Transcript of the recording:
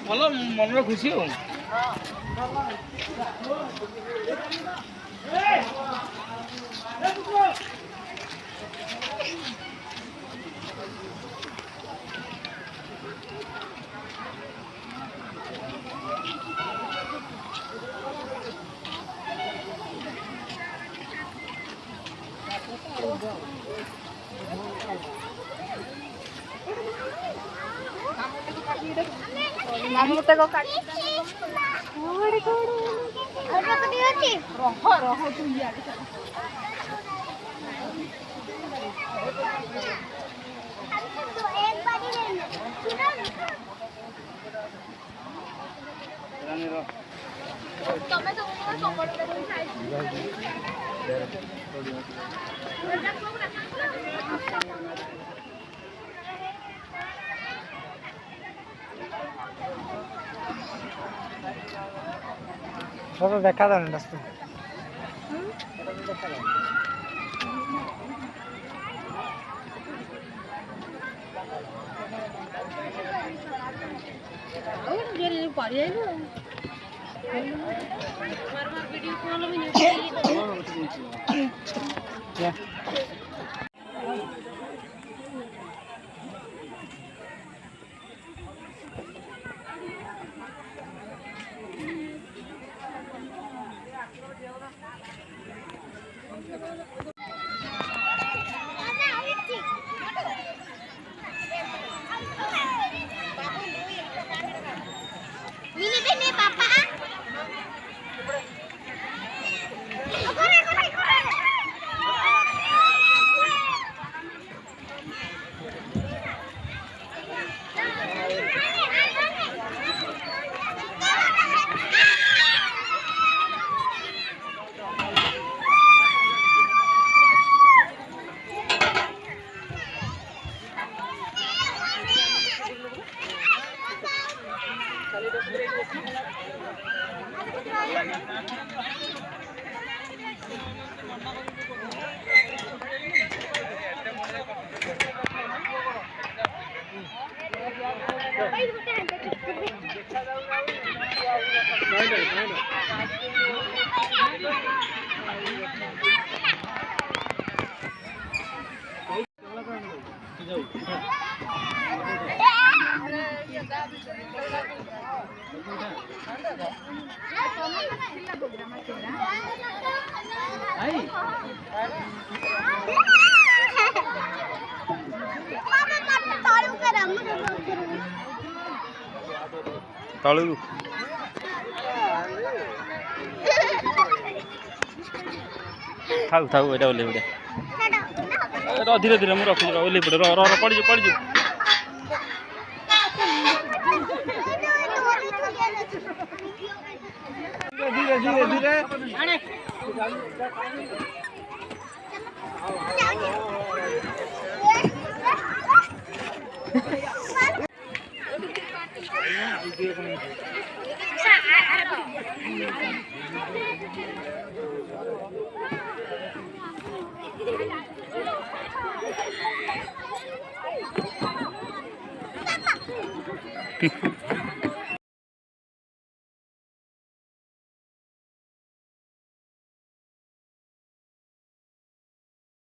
ଭଲ ମନର ଖୁସି ଆଉ मामू तक काटी कोड़े कोड़े और कति अछि रह तू या एक बारी लेना तमे तो सपोर्ट कर खाई फोटो देखा था ना दस्तू और ये पारी है ना बार वीडियो कॉल में नहीं क्या Mini bini papa. तलू थाऊ थाऊ एटा ओले पड़े धीरे धीरे मुझे रखी ओले पड़े पड़ जा धीरे धीरे धीरे Papa.